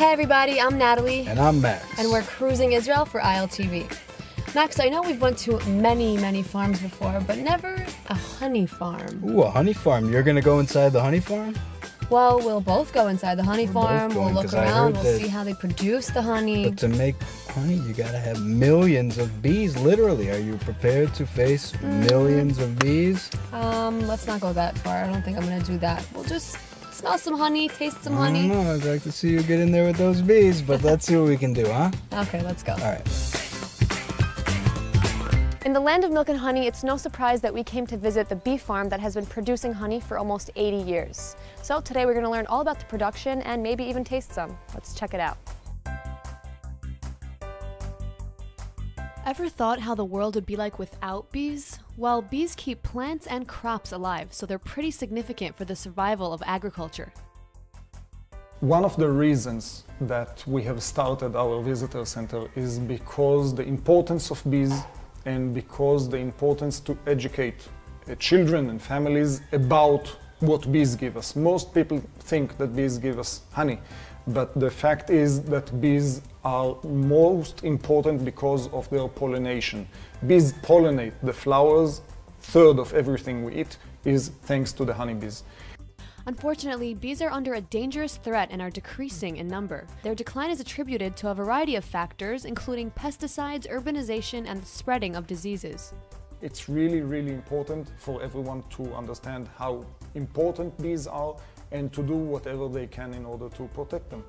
Hey everybody, I'm Natalie. And I'm Max. And we're cruising Israel for ILTV. Max, I know we've went to many farms before, but never a honey farm. Ooh, a honey farm. You're gonna go inside the honey farm? Well, we'll both go inside the honey farm, we'll look around, we'll see how they produce the honey. But to make honey, you gotta have millions of bees, literally. Are you prepared to face millions of bees? Let's not go that far. I don't think I'm gonna do that. We'll just smell some honey, taste some honey. I don't know, I'd like to see you get in there with those bees, but let's see what we can do, huh? Okay, let's go. All right. In the land of milk and honey, it's no surprise that we came to visit the bee farm that has been producing honey for almost 80 years. So today we're going to learn all about the production and maybe even taste some. Let's check it out. Ever thought how the world would be like without bees? Well, bees keep plants and crops alive, so they're pretty significant for the survival of agriculture. One of the reasons that we have started our visitor center is because the importance of bees and because the importance to educate children and families about what bees give us. Most people think that bees give us honey, but the fact is that bees are most important because of their pollination. Bees pollinate the flowers. Third of everything we eat is thanks to the honeybees. Unfortunately, bees are under a dangerous threat and are decreasing in number. Their decline is attributed to a variety of factors, including pesticides, urbanization, and the spreading of diseases. It's really important for everyone to understand how important bees are and to do whatever they can in order to protect them.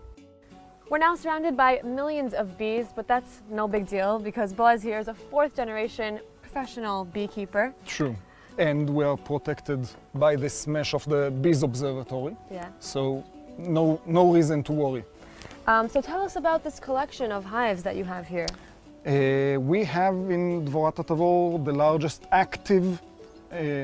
We're now surrounded by millions of bees, but that's no big deal because Boaz here is a fourth-generation professional beekeeper. True. And we are protected by this mesh of the bees observatory. Yeah. So no reason to worry. So tell us about this collection of hives that you have here. We have in Dvorat Hatavor the largest active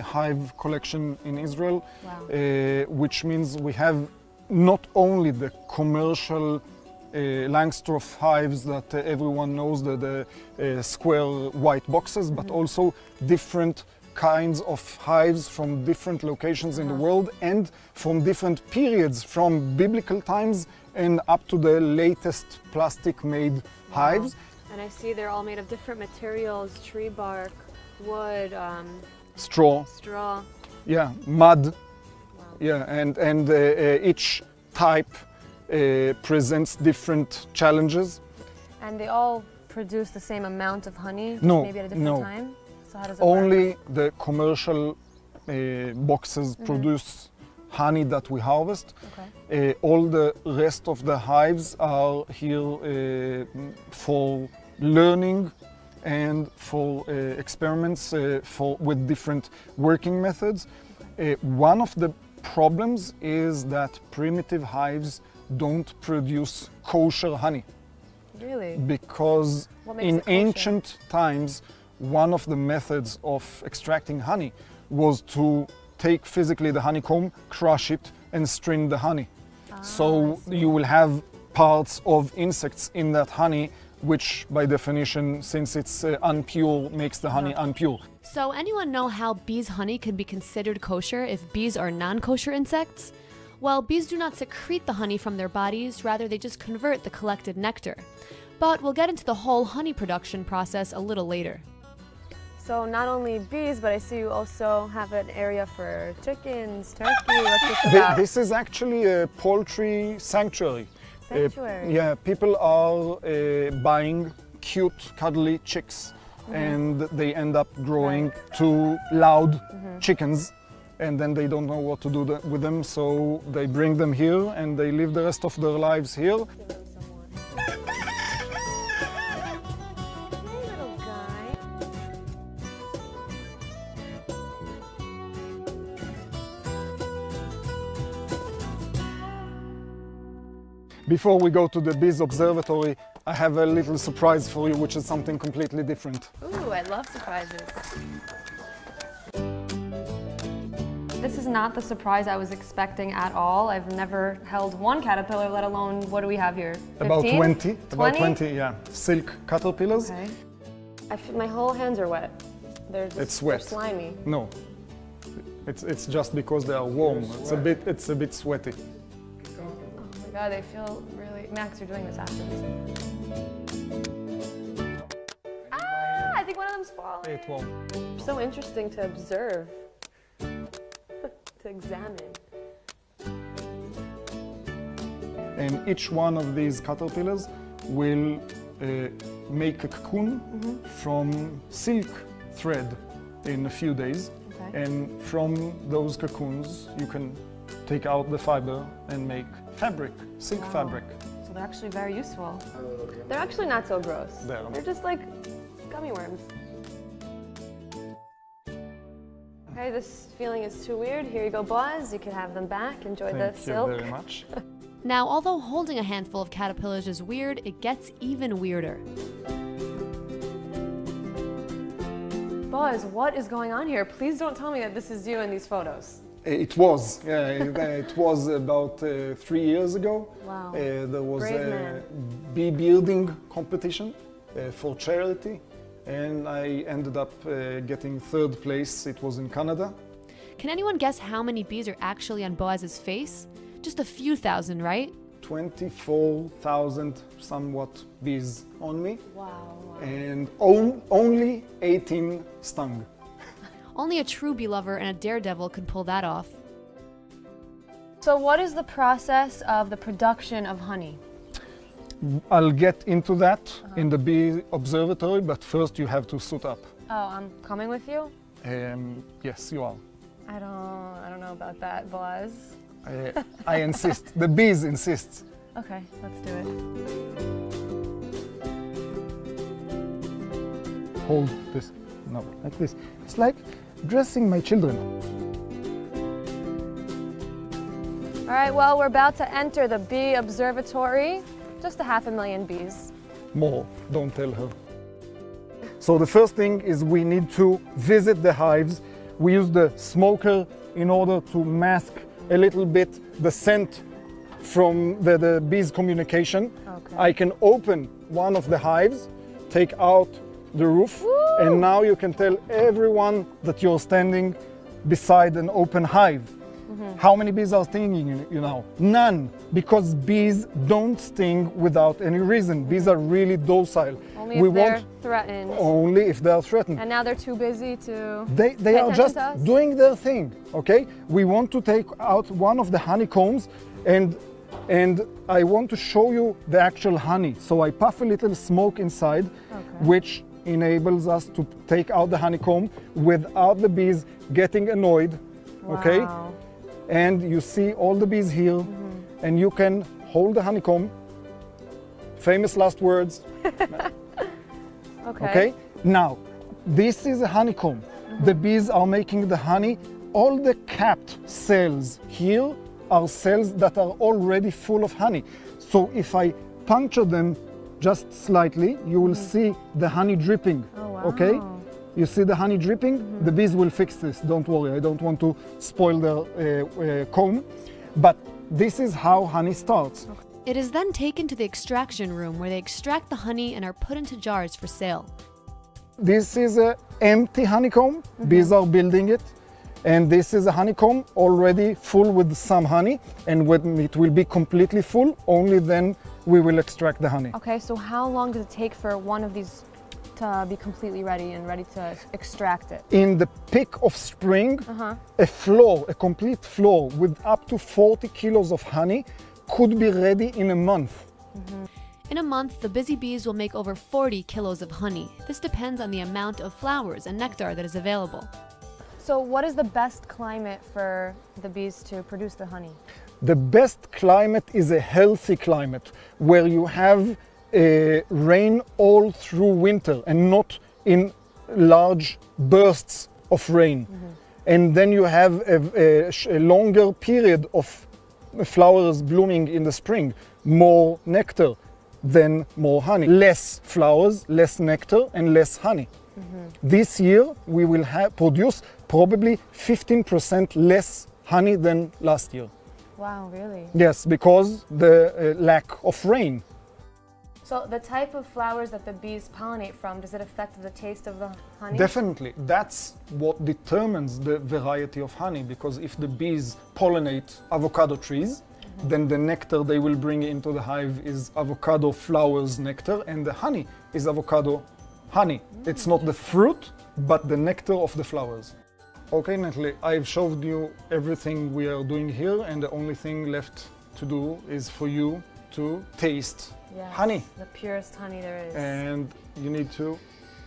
hive collection in Israel. Wow. Which means we have not only the commercial Langstroth hives that everyone knows, the square white boxes, but also different kinds of hives from different locations in the world and from different periods, from biblical times and up to the latest plastic-made hives. And I see they're all made of different materials, tree bark, wood, straw. Yeah, mud. Wow. Yeah, and each type presents different challenges. And they all produce the same amount of honey, just No, maybe at a different no. time? So how does it Only work? the commercial boxes produce honey that we harvest. Okay. All the rest of the hives are here for learning and for experiments with different working methods. One of the problems is that primitive hives don't produce kosher honey. Really? Because What makes in it kosher? ancient times, one of the methods of extracting honey was to take physically the honeycomb, crush it, and strain the honey. So you will have parts of insects in that honey, which by definition, since it's unpure, makes the honey unpure. So anyone know how bees' honey can be considered kosher if bees are non-kosher insects? Well, bees do not secrete the honey from their bodies, rather they just convert the collected nectar. But we'll get into the whole honey production process a little later. So not only bees, but I see you also have an area for chickens, turkey. What's this about? This is actually a poultry sanctuary. Sanctuary? Yeah, people are buying cute, cuddly chicks, and they end up growing too loud chickens, and then they don't know what to do with them, so they bring them here and they live the rest of their lives here. Before we go to the bees observatory, I have a little surprise for you, which is something completely different. Ooh, I love surprises. This is not the surprise I was expecting at all. I've never held one caterpillar, let alone, what do we have here? 15? About 20. About 20, yeah. Silk caterpillars. Okay. My whole hands are wet. It's wet. They're slimy. No. It's just because they are warm. It's a bit sweaty. god, they feel really... Max, you're doing this after this. Ah! I think one of them's falling. It won't. So interesting to observe, to examine. And each one of these caterpillars will make a cocoon from silk thread in a few days. Okay. And from those cocoons, you can take out the fiber and make fabric, silk fabric. So they're actually very useful. They're actually not so gross. They're just like gummy worms. Okay, this feeling is too weird. Here you go, Boaz. You can have them back. Enjoy the silk. Thank you very much. Now, although holding a handful of caterpillars is weird, it gets even weirder. Boaz, what is going on here? Please don't tell me that this is you in these photos. It was, yeah, it was about 3 years ago. Wow. There was Brave a man. bee building competition for charity, and I ended up getting 3rd place. It was in Canada. Can anyone guess how many bees are actually on Boaz's face? Just a few thousand, right? 24,000 somewhat bees on me. Wow. And only 18 stung. Only a true bee lover and a daredevil could pull that off. So what is the process of the production of honey? I'll get into that in the bee observatory, but first you have to suit up. Oh, I'm coming with you? Yes, you are. I don't know about that, Boaz. I insist. The bees insist. Okay, let's do it. Hold this. No, like this. It's like dressing my children. All right, well, we're about to enter the bee observatory. Just 500,000 bees. More, don't tell her. So the first thing is we need to visit the hives. We use the smoker in order to mask a little bit the scent from the bees' communication. Okay. I can open one of the hives, take out the roof, and now you can tell everyone that you're standing beside an open hive. How many bees are stinging you now? None, because bees don't sting without any reason. Bees are really docile. Only if they're threatened. Only if they're threatened. And now they're too busy to They are just doing their thing, okay? We want to take out one of the honeycombs and I want to show you the actual honey. So I puff a little smoke inside, which enables us to take out the honeycomb without the bees getting annoyed, okay? Wow. And you see all the bees here, and you can hold the honeycomb. Famous last words. Okay. Now, this is a honeycomb. The bees are making the honey. All the capped cells here are cells that are already full of honey. So if I puncture them just slightly, you will see the honey dripping. Oh, wow. Okay? You see the honey dripping? The bees will fix this, don't worry. I don't want to spoil their comb. But this is how honey starts. It is then taken to the extraction room where they extract the honey and are put into jars for sale. This is an empty honeycomb. Bees are building it. And this is a honeycomb already full with some honey. And when it will be completely full, only then we will extract the honey. Okay, so how long does it take for one of these to be completely ready and ready to extract it? In the peak of spring, a complete floor with up to 40 kilos of honey could be ready in a month. In a month, the busy bees will make over 40 kilos of honey. This depends on the amount of flowers and nectar that is available. So what is the best climate for the bees to produce the honey? The best climate is a healthy climate where you have rain all through winter and not in large bursts of rain. And then you have a longer period of flowers blooming in the spring, more nectar, then more honey. Less flowers, less nectar, and less honey. This year we will produce probably 15% less honey than last year. Wow, really? Yes, because the lack of rain. So the type of flowers that the bees pollinate from, does it affect the taste of the honey? Definitely. That's what determines the variety of honey, because if the bees pollinate avocado trees, Then the nectar they will bring into the hive is avocado flowers nectar, and the honey is avocado honey. It's not the fruit, but the nectar of the flowers. Okay, Natalie, I've showed you everything we are doing here, and the only thing left to do is for you to taste honey. The purest honey there is. And you need to,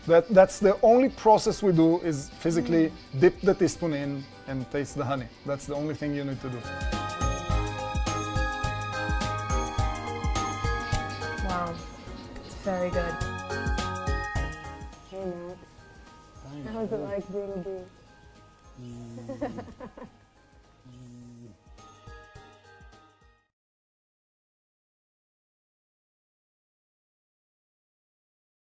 that's the only process we do, is physically dip the teaspoon in and taste the honey. That's the only thing you need to do. Wow, it's very good. Hey Max, how's it like being a bee?